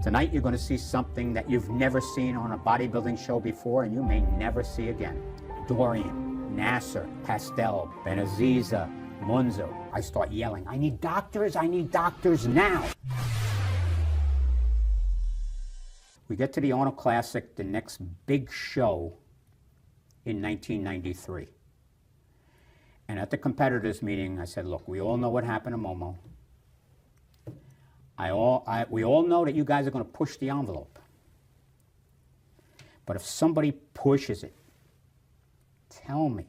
Tonight you're going to see something that you've never seen on a bodybuilding show before and you may never see again. Dorian, Nasser, Pastel, Benaziza, Munzo. I start yelling, I need doctors now. We get to the Arnold Classic, the next big show in 1993. And at the competitors meeting, I said, look, we all know what happened to Momo. We all know that you guys are going to push the envelope. But if somebody pushes it, tell me.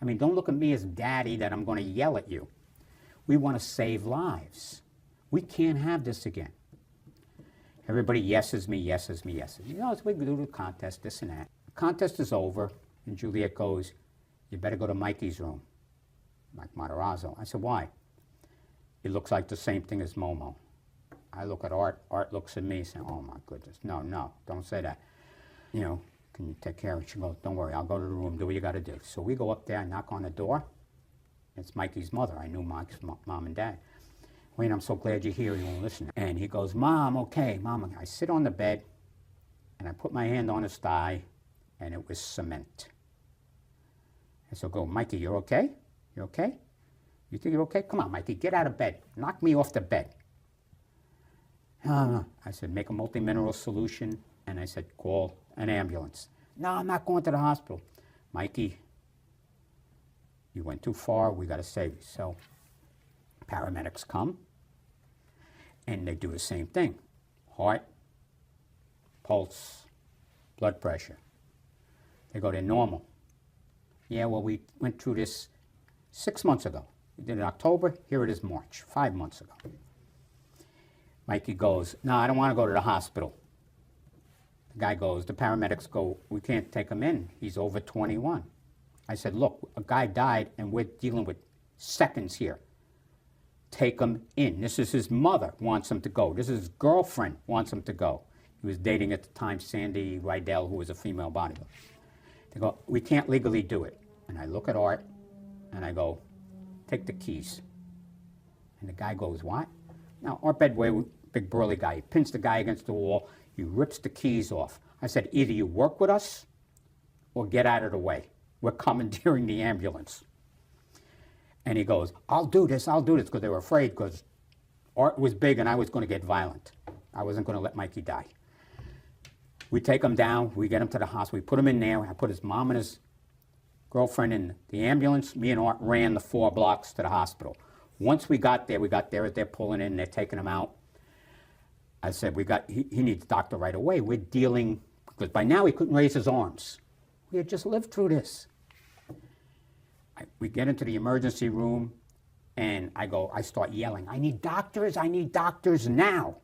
I mean, don't look at me as daddy that I'm going to yell at you. We want to save lives. We can't have this again. Everybody yeses me, yeses me, yeses. You know, so we do the contest, this and that. The contest is over, and Juliet goes, you better go to Mikey's room. Mike Matarazzo. I said, why? It looks like the same thing as Momo. I look at Art. Art looks at me saying, oh, my goodness. No, don't say that. You know, can you take care of it? She goes, don't worry, I'll go to the room, do what you got to do. So we go up there and knock on the door. It's Mikey's mother. I knew Mike's mom and dad. Wayne, I'm so glad you're here, you won't listen. And he goes, Mom, okay, Mom. I sit on the bed, and I put my hand on his thigh, and it was cement. I said, go, Mikey, you're okay? You okay? You think you're okay? Come on, Mikey, get out of bed. Knock me off the bed. I said, make a multi-mineral solution. And I said, call an ambulance. No, I'm not going to the hospital. Mikey, you went too far. We got to save you. So paramedics come, and they do the same thing. Heart, pulse, blood pressure. They go, they're normal. Yeah, well, we went through this 6 months ago. We did it in October. Here it is March, 5 months ago. Mikey goes, no, I don't want to go to the hospital. The guy goes, the paramedics go, we can't take him in. He's over 21. I said, look, a guy died, and we're dealing with seconds here. Take him in. This is his mother wants him to go. This is his girlfriend wants him to go. He was dating at the time Sandy Rydell, who was a female bodybuilder. They go, we can't legally do it. And I look at Art, and I go, take the keys. And the guy goes, what? Now, Art Bedway, big burly guy, he pins the guy against the wall, he rips the keys off. I said, either you work with us or get out of the way. We're commandeering the ambulance. And he goes, I'll do this, because they were afraid, because Art was big and I was going to get violent. I wasn't going to let Mikey die. We take him down, we get him to the hospital, we put him in there, I put his mom and his girlfriend in the ambulance. Me and Art ran the 4 blocks to the hospital. Once we got there as they're pulling in, they're taking him out. I said, he needs a doctor right away. We're dealing, because by now he couldn't raise his arms. We had just lived through this. We get into the emergency room, and I start yelling, I need doctors now.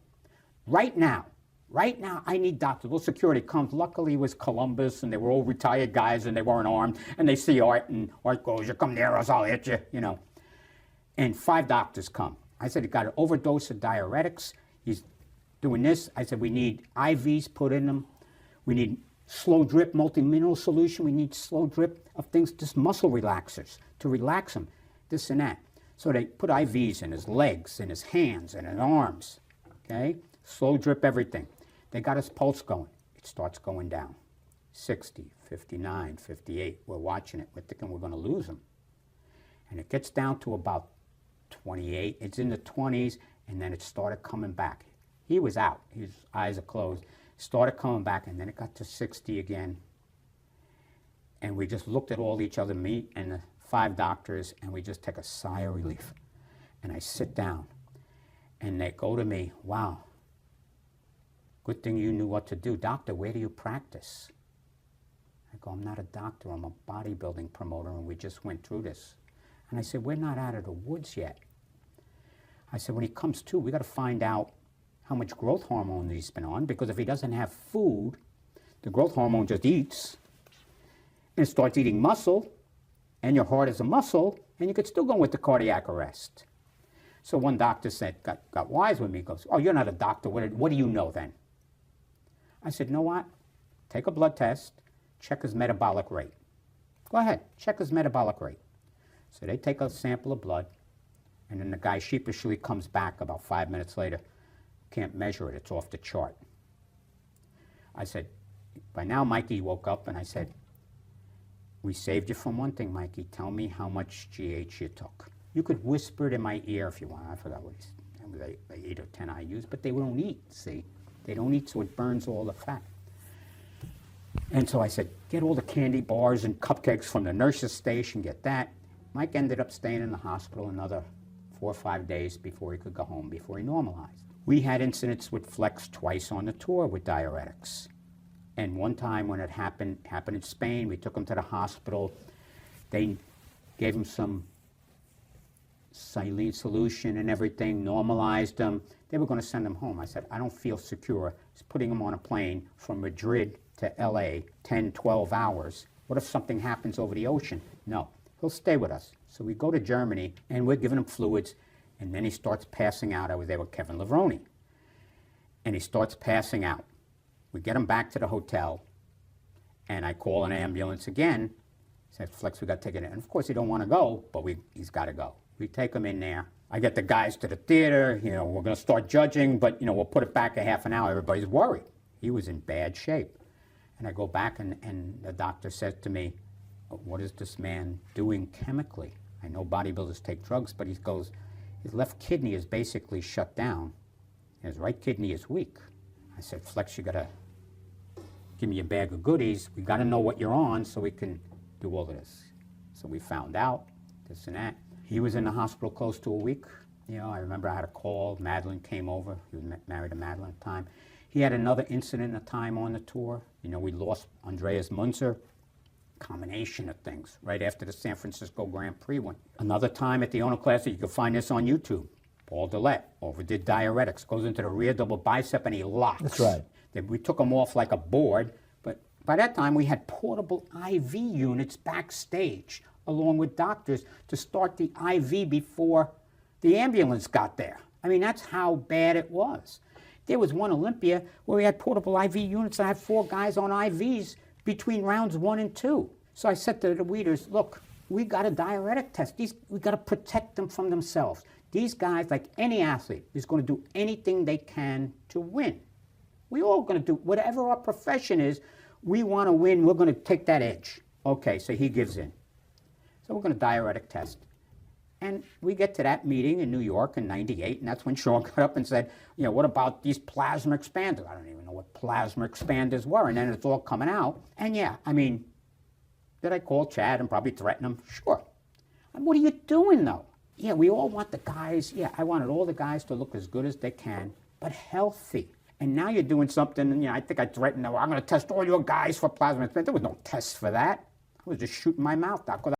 Right now, I need doctors. Well, security comes. Luckily, it was Columbus, and they were all retired guys, and they weren't armed, and they see Art, and Art goes, you come near us, I'll hit you, you know. And 5 doctors come. I said, he got an overdose of diuretics. He's doing this. I said, we need IVs put in him. We need slow drip multi-mineral solution. We need slow drip of things, just muscle relaxers to relax him, this and that. So they put IVs in his legs, in his hands, and his arms, okay? Slow drip everything. They got his pulse going. It starts going down. 60, 59, 58. We're watching it. We're thinking we're going to lose him. And it gets down to about 28. It's in the 20s, and then it started coming back. He was out. His eyes are closed. Started coming back, and then it got to 60 again. And we just looked at all each other, me and the 5 doctors, and we just take a sigh of relief. And I sit down, and they go to me, wow, good thing you knew what to do. Doctor, where do you practice? I go, I'm not a doctor. I'm a bodybuilding promoter, and we just went through this. And I said, we're not out of the woods yet. I said, when he comes to, we got to find out how much growth hormone he's been on, because if he doesn't have food, the growth hormone just eats, and it starts eating muscle, and your heart is a muscle, and you could still go with the cardiac arrest. So one doctor said, got wise with me, goes, oh, you're not a doctor, what do you know then? I said, you know what? Take a blood test, check his metabolic rate. Go ahead, check his metabolic rate. So they take a sample of blood, and then the guy sheepishly comes back about 5 minutes later. can't measure it, it's off the chart. I said, by now Mikey woke up and I said, we saved you from one thing, Mikey. Tell me how much GH you took. You could whisper it in my ear if you want. I forgot what he said. 8 or 10 IUs, but they don't eat, see? They don't eat, so it burns all the fat. And so I said, get all the candy bars and cupcakes from the nurse's station, get that. Mike ended up staying in the hospital another 4 or 5 days before he could go home, before he normalized. We had incidents with Flex twice on the tour with diuretics. And one time when it happened in Spain, we took him to the hospital. They gave him some saline solution and everything, normalized him. They were going to send him home. I said, I don't feel secure putting him on a plane from Madrid to LA, 10, 12 hours. What if something happens over the ocean? No, he'll stay with us. So we go to Germany and we're giving him fluids, and then he starts passing out. I was there with Kevin Levrone. And he starts passing out. We get him back to the hotel, and I call an ambulance again. Said, Flex, we got to take it in. And of course, he don't want to go, but he's got to go. We take him in there. I get the guys to the theater. You know, we're going to start judging, but, you know, we'll put it back a half an hour. Everybody's worried. He was in bad shape. And I go back, and the doctor says to me, what is this man doing chemically? I know bodybuilders take drugs, but he goes, his left kidney is basically shut down. His right kidney is weak. I said, Flex, you got to give me a bag of goodies. We got to know what you're on so we can do all of this. So we found out this and that. He was in the hospital close to a week. You know, I remember I had a call. Madeline came over. He was married to Madeline at the time. He had another incident a time on the tour. You know, we lost Andreas Munzer. Combination of things right after the San Francisco Grand Prix one. Another time at the Owner Classic, you can find this on YouTube. Paul Dillette overdid diuretics, goes into the rear double bicep and he locks. That's right. We took him off like a board, but by that time we had portable IV units backstage along with doctors to start the IV before the ambulance got there. I mean, that's how bad it was. There was one Olympia where we had portable IV units. I had 4 guys on IVs between rounds 1 and 2. So I said to the leaders, look, we got a diuretic test. We got to protect them from themselves. These guys, like any athlete, is going to do anything they can to win. We all going to do, whatever our profession is, we want to win. We're going to take that edge. Okay, so he gives in. So we're going to diuretic test. And we get to that meeting in New York in '98, and that's when Sean got up and said, you know, what about these plasma expanders? I don't even know what plasma expanders were. And then it's all coming out. And yeah, I mean, did I call Chad and probably threaten him? Sure. And what are you doing, though? Yeah, we all want the guys. Yeah, I wanted all the guys to look as good as they can, but healthy. And now you're doing something, and, you know, I think I threatened them, I'm going to test all your guys for plasma expanders. There was no test for that. I was just shooting my mouth out.